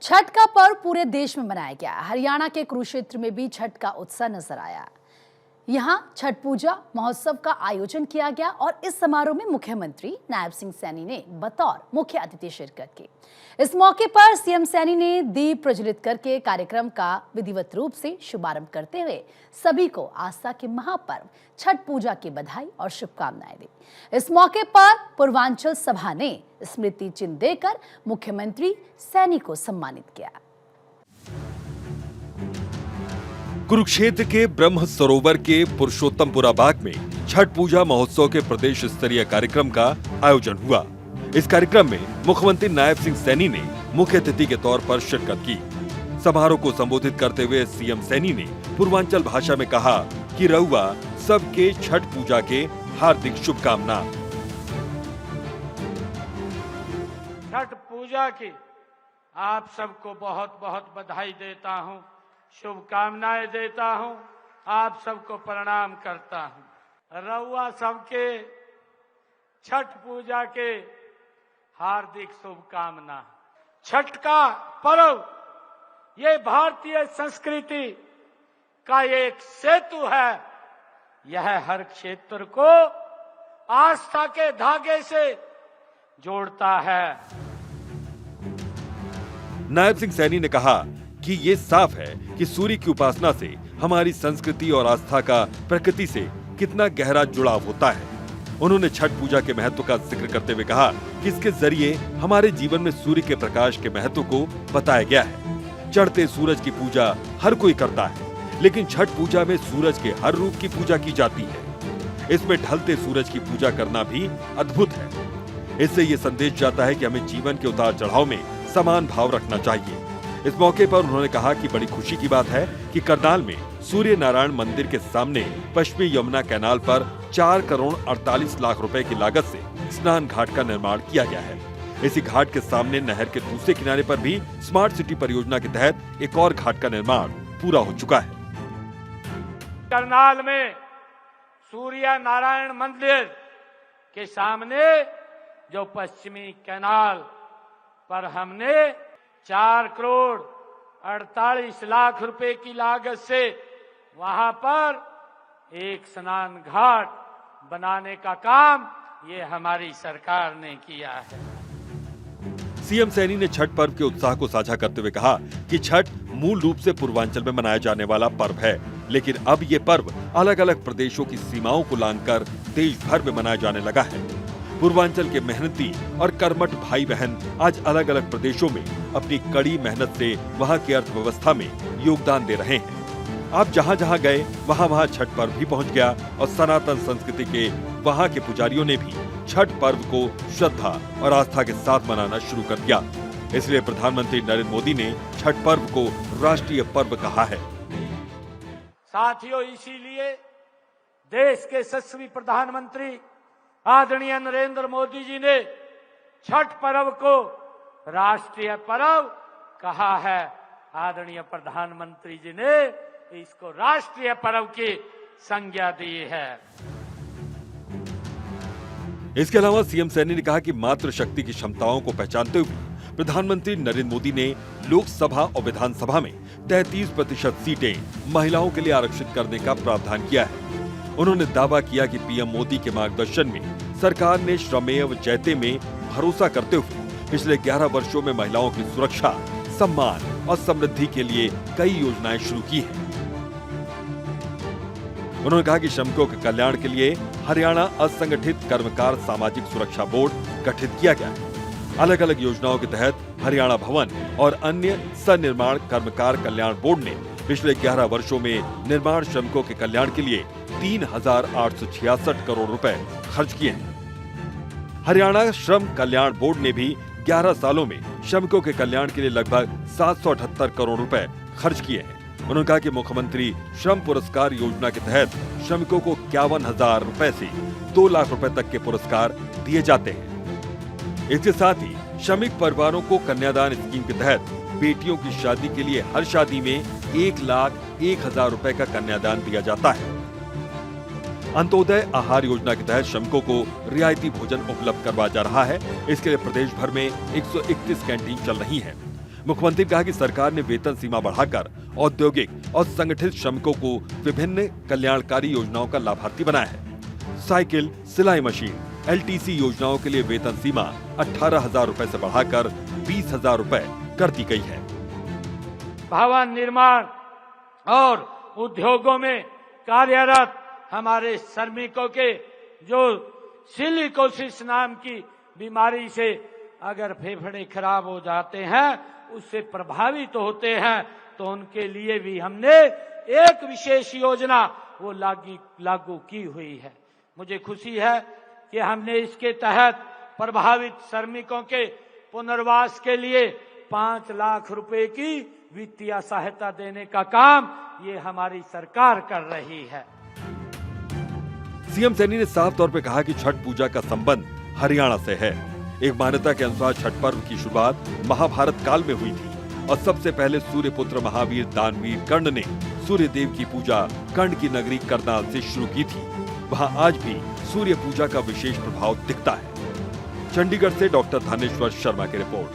छठ का पर्व पूरे देश में मनाया गया। हरियाणा के कुरुक्षेत्र में भी छठ का उत्साह नजर आया। यहाँ छठ पूजा महोत्सव का आयोजन किया गया और इस समारोह में मुख्यमंत्री नायब सिंह सैनी ने बतौर मुख्य अतिथि शिरकत की। इस मौके पर सीएम सैनी ने दीप प्रज्वलित करके कार्यक्रम का विधिवत रूप से शुभारंभ करते हुए सभी को आस्था के महापर्व छठ पूजा की बधाई और शुभकामनाएं दी। इस मौके पर पूर्वांचल सभा ने स्मृति चिन्ह देकर मुख्यमंत्री सैनी को सम्मानित किया। कुरुक्षेत्र के ब्रह्म सरोवर के पुरुषोत्तमपुरा बाग में छठ पूजा महोत्सव के प्रदेश स्तरीय कार्यक्रम का आयोजन हुआ। इस कार्यक्रम में मुख्यमंत्री नायब सिंह सैनी ने मुख्य अतिथि के तौर पर शिरकत की। समारोह को संबोधित करते हुए सीएम सैनी ने पूर्वांचल भाषा में कहा कि रउआ सबके छठ पूजा के हार्दिक शुभकामना। छठ पूजा की आप सबको बहुत बहुत बधाई देता हूँ, शुभकामनाएं देता हूं, आप सबको प्रणाम करता हूं। रउआ सबके छठ पूजा के हार्दिक शुभकामना। छठ का पर्व ये भारतीय संस्कृति का एक सेतु है। यह हर क्षेत्र को आस्था के धागे से जोड़ता है। नायब सिंह सैनी ने कहा कि ये साफ है कि सूर्य की उपासना से हमारी संस्कृति और आस्था का प्रकृति से कितना गहरा जुड़ाव होता है। उन्होंने छठ पूजा के महत्व का जिक्र करते हुए कहा कि इसके जरिए हमारे जीवन में सूर्य के प्रकाश के महत्व को बताया गया है। चढ़ते सूरज की पूजा हर कोई करता है, लेकिन छठ पूजा में सूरज के हर रूप की पूजा की जाती है। इसमें ढलते सूरज की पूजा करना भी अद्भुत है। इससे ये संदेश जाता है कि हमें जीवन के उतार चढ़ाव में समान भाव रखना चाहिए। इस मौके पर उन्होंने कहा कि बड़ी खुशी की बात है कि करनाल में सूर्य नारायण मंदिर के सामने पश्चिमी यमुना कैनाल पर 4 करोड़ 48 लाख रुपए की लागत से स्नान घाट का निर्माण किया गया है। इसी घाट के सामने नहर के दूसरे किनारे पर भी स्मार्ट सिटी परियोजना के तहत एक और घाट का निर्माण पूरा हो चुका है। करनाल में सूर्य नारायण मंदिर के सामने जो पश्चिमी कैनाल पर हमने 4 करोड़ 48 लाख रुपए की लागत से वहां पर एक स्नान घाट बनाने का काम ये हमारी सरकार ने किया है। सीएम सैनी ने छठ पर्व के उत्साह को साझा करते हुए कहा कि छठ मूल रूप से पूर्वांचल में मनाया जाने वाला पर्व है, लेकिन अब ये पर्व अलग अलग प्रदेशों की सीमाओं को लांघकर देश भर में मनाया जाने लगा है। पूर्वांचल के मेहनती और कर्मठ भाई बहन आज अलग अलग प्रदेशों में अपनी कड़ी मेहनत से वहां की अर्थव्यवस्था में योगदान दे रहे हैं। आप जहां जहां गए वहां छठ पर्व भी पहुंच गया और सनातन संस्कृति के वहां के पुजारियों ने भी छठ पर्व को श्रद्धा और आस्था के साथ मनाना शुरू कर दिया। इसलिए प्रधानमंत्री नरेंद्र मोदी ने छठ पर्व को राष्ट्रीय पर्व कहा है। साथियों, इसीलिए देश के यशस्वी प्रधानमंत्री आदरणीय नरेंद्र मोदी जी ने छठ पर्व को राष्ट्रीय पर्व कहा है। आदरणीय प्रधानमंत्री जी ने इसको राष्ट्रीय पर्व की संज्ञा दी है। इसके अलावा सीएम सैनी ने कहा कि मातृशक्ति की क्षमताओं को पहचानते हुए प्रधानमंत्री नरेंद्र मोदी ने लोकसभा और विधानसभा में 33% सीटें महिलाओं के लिए आरक्षित करने का प्रावधान किया है। उन्होंने दावा किया कि पीएम मोदी के मार्गदर्शन में सरकार ने श्रमेव जयते में भरोसा करते हुए पिछले 11 वर्षों में महिलाओं की सुरक्षा, सम्मान और समृद्धि के लिए कई योजनाएं शुरू की हैं। उन्होंने कहा कि श्रमिकों के कल्याण के लिए हरियाणा असंगठित कर्मकार सामाजिक सुरक्षा बोर्ड गठित किया गया है। अलग अलग योजनाओं के तहत हरियाणा भवन और अन्य सनिर्माण कर्मकार कल्याण बोर्ड ने पिछले 11 वर्षों में निर्माण श्रमिकों के कल्याण के लिए 3,866 करोड़ रुपए खर्च किए हैं। हरियाणा श्रम कल्याण बोर्ड ने भी 11 सालों में श्रमिकों के कल्याण के लिए लगभग 778 करोड़ रुपए खर्च किए हैं। उन्होंने कहा कि मुख्यमंत्री श्रम पुरस्कार योजना के तहत श्रमिकों को 51,000 रुपए से 2 लाख रुपए तक के पुरस्कार दिए जाते हैं। इसके साथ ही श्रमिक परिवारों को कन्यादान स्कीम के तहत बेटियों की शादी के लिए हर शादी में 1,01,000 रुपए का कन्यादान दिया जाता है। अंत्योदय आहार योजना के तहत श्रमिकों को रियायती भोजन उपलब्ध करवाया जा रहा है। इसके लिए प्रदेश भर में 131 कैंटीन चल रही हैं। मुख्यमंत्री ने कहा कि सरकार ने वेतन सीमा बढ़ाकर औद्योगिक और संगठित श्रमिकों को विभिन्न कल्याणकारी योजनाओं का लाभार्थी बनाया है। साइकिल, सिलाई मशीन, LTC योजनाओं के लिए वेतन सीमा 18,000 रुपए से बढ़ाकर 20,000 रुपए कर दी गई है। भवन निर्माण और उद्योगों में कार्यरत हमारे श्रमिकों के जो सिलिकोसिस नाम की बीमारी से अगर फेफड़े खराब हो जाते हैं, उससे प्रभावित होते हैं, तो उनके लिए भी हमने एक विशेष योजना वो लागू की हुई है। मुझे खुशी है कि हमने इसके तहत प्रभावित श्रमिकों के पुनर्वास के लिए 5 लाख रुपए की वित्तीय सहायता देने का काम ये हमारी सरकार कर रही है। सीएम सैनी ने साफ तौर पे कहा कि छठ पूजा का संबंध हरियाणा से है। एक मान्यता के अनुसार छठ पर्व की शुरुआत महाभारत काल में हुई थी और सबसे पहले सूर्य पुत्र महावीर दानवीर कर्ण ने सूर्य देव की पूजा कर्ण की नगरी करनाल से शुरू की थी। वहाँ आज भी सूर्य पूजा का विशेष प्रभाव दिखता है। चंडीगढ़ से डॉक्टर धानेश्वर शर्मा की रिपोर्ट।